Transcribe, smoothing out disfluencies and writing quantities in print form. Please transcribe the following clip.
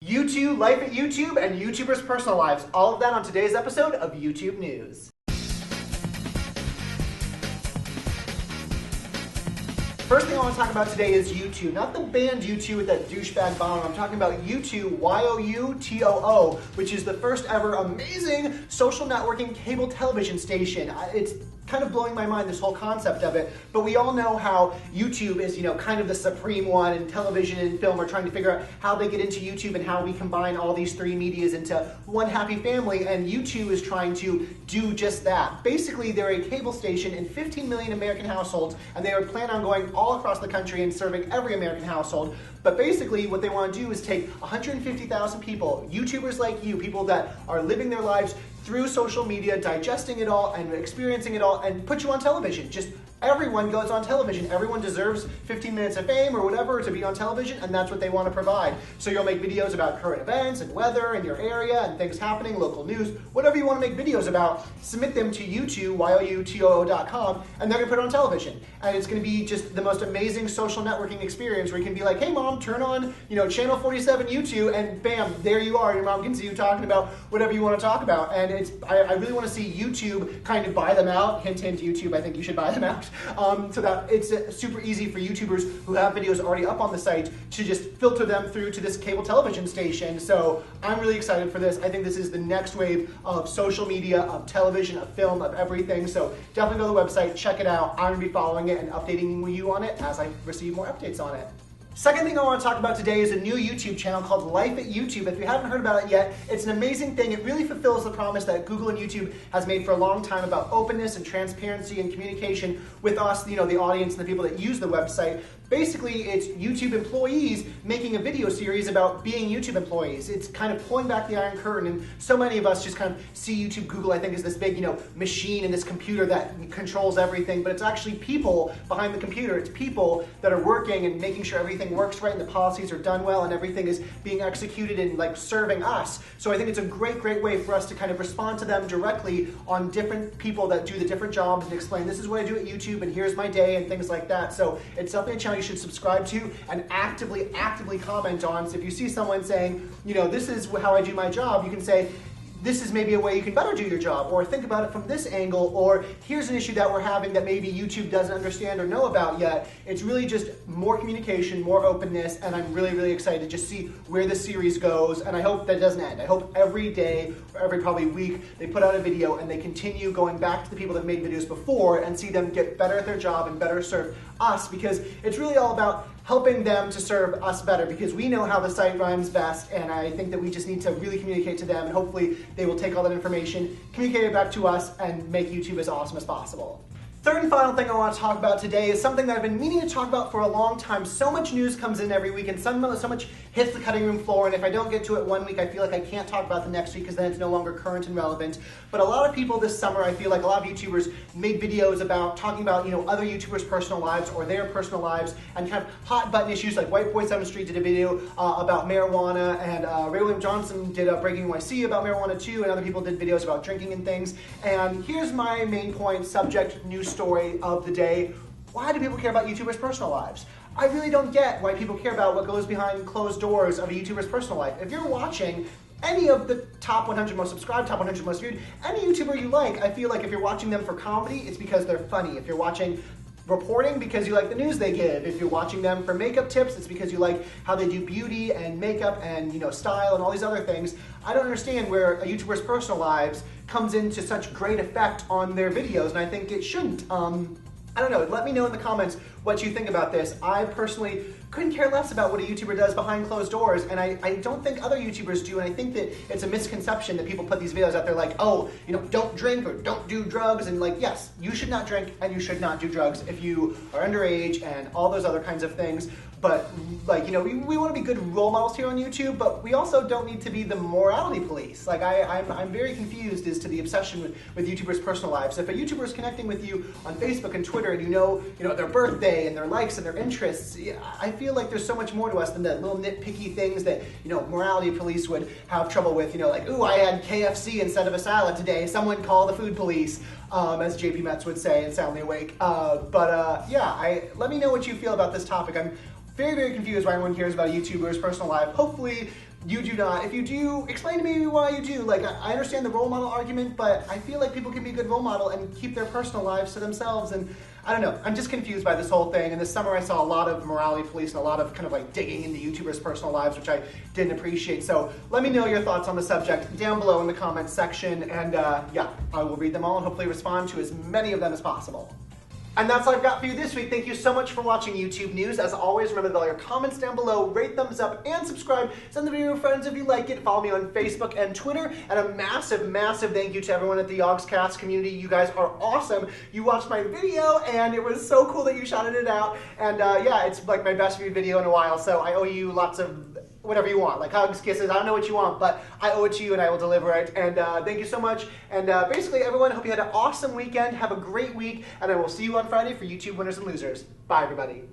YouTube, life at YouTube, and YouTubers' personal lives. All of that on today's episode of YouTube News. First thing I want to talk about today is YouTube. Not the band U2 with that douchebag bono. I'm talking about YouToo, Y-O-U-T-O-O, which is the first ever amazing social networking cable television station. It's kind of blowing my mind, this whole concept of it. But we all know how YouTube is, kind of the supreme one, and television and film are trying to figure out how they get into YouTube and how we combine all these three medias into one happy family, and YouTube is trying to do just that. Basically, they're a cable station in 15 million American households, and they are planning on going all across the country and serving every American household. But basically, what they want to do is take 150,000 people, YouTubers like you, people that are living their lives through social media, digesting it all and experiencing it all, and put you on television. Just everyone goes on television. Everyone deserves 15 minutes of fame or whatever to be on television, and that's what they want to provide. So you'll make videos about current events and weather in your area and things happening, local news, whatever you want to make videos about, submit them to YouTube, YOUTOO.com, and they're going to put it on television. And it's going to be just the most amazing social networking experience where you can be like, hey mom, turn on, channel 47 YouTube, and bam, there you are. Your mom can see you talking about whatever you want to talk about. And I really want to see YouTube kind of buy them out. Hint, hint, YouTube, I think you should buy them out. So that it's super easy for YouTubers who have videos already up on the site to just filter them through to this cable television station. So I'm really excited for this. I think this is the next wave of social media, of television, of film, of everything. So definitely go to the website, check it out. I'm going to be following it and updating you on it as I receive more updates on it. Second thing I want to talk about today is a new YouTube channel called LifeatYouTube. If you haven't heard about it yet, it's an amazing thing. It really fulfills the promise that Google and YouTube has made for a long time about openness and transparency and communication with us, the audience and the people that use the website. Basically, it's YouTube employees making a video series about being YouTube employees. It's kind of pulling back the Iron Curtain, and so many of us just kind of see YouTube, Google, I think, as this big, machine and this computer that controls everything, but it's actually people behind the computer. It's people that are working and making sure everything works right and the policies are done well and everything is being executed and serving us. So I think it's a great, great way for us to kind of respond to them directly on different people that do the different jobs and explain, this is what I do at YouTube and here's my day and things like that. So it's definitely a channel you should subscribe to and actively comment on. So if you see someone saying, this is how I do my job, you can say, this is maybe a way you can better do your job, or think about it from this angle, or here's an issue that we're having that maybe YouTube doesn't understand or know about yet. It's really just more communication, more openness, and I'm really, really excited to just see where the series goes, and I hope that it doesn't end. I hope every day, or every probably week, they put out a video and they continue going back to the people that made videos before and see them get better at their job and better serve us, because it's really all about helping them to serve us better, because we know how the site runs best, and I think that we just need to really communicate to them, and hopefully they will take all that information, communicate it back to us, and make YouTube as awesome as possible. Third and final thing I want to talk about today is something that I've been meaning to talk about for a long time. So much news comes in every week and so much hits the cutting room floor, and if I don't get to it one week, I feel like I can't talk about the next week because then it's no longer current and relevant. But a lot of people this summer, I feel like a lot of YouTubers made videos about talking about other YouTubers' personal lives or their personal lives and kind of hot button issues, like White Boy 7th Street did a video about marijuana, and Ray William Johnson did a Breaking NYC about marijuana too, and other people did videos about drinking and things. And here's my main point, subject, news story of the day. Why do people care about YouTubers' personal lives? I really don't get why people care about what goes behind closed doors of a YouTuber's personal life. If you're watching any of the top 100 most subscribed, top 100 most viewed, any YouTuber you like, I feel like if you're watching them for comedy, it's because they're funny. If you're watching reporting, because you like the news they give. If you're watching them for makeup tips, it's because you like how they do beauty and makeup and style and all these other things. I don't understand where a YouTuber's personal lives comes into such great effect on their videos, and I think it shouldn't. I don't know, let me know in the comments what you think about this. I personally couldn't care less about what a YouTuber does behind closed doors, and I don't think other YouTubers do, and I think that it's a misconception that people put these videos out there like, oh, don't drink or don't do drugs, and yes, you should not drink and you should not do drugs if you are underage and all those other kinds of things. But we want to be good role models here on YouTube, but we also don't need to be the morality police. I'm very confused as to the obsession with YouTubers' personal lives. If a YouTuber is connecting with you on Facebook and Twitter, and you know their birthday and their likes and their interests, I feel like there's so much more to us than the little nitpicky things that morality police would have trouble with. Ooh, I had KFC instead of a salad today. Someone call the food police, as JP Metz would say in Soundly Awake. Let me know what you feel about this topic. I'm very, very confused why everyone cares about a YouTuber's personal life. Hopefully you do not. If you do, explain to me why you do. Like, I understand the role model argument, but I feel like people can be a good role model and keep their personal lives to themselves. And I don't know, I'm just confused by this whole thing. And this summer I saw a lot of morality police and a lot of kind of like digging into YouTubers' personal lives, which I didn't appreciate. So let me know your thoughts on the subject down below in the comments section. And yeah, I will read them all and hopefully respond to as many of them as possible. And that's all I've got for you this week. Thank you so much for watching YouTube News. As always, remember to leave all your comments down below, rate, thumbs up, and subscribe. Send the video to friends if you like it. Follow me on Facebook and Twitter. And a massive, massive thank you to everyone at the Yogscast community. You guys are awesome. You watched my video, and it was so cool that you shouted it out. And yeah, it's like my best viewed video in a while, so I owe you lots of whatever you want, like hugs, kisses, I don't know what you want, but I owe it to you and I will deliver it. And thank you so much. And basically, everyone, hope you had an awesome weekend. Have a great week, and I will see you on Friday for YouTube Winners and Losers. Bye, everybody.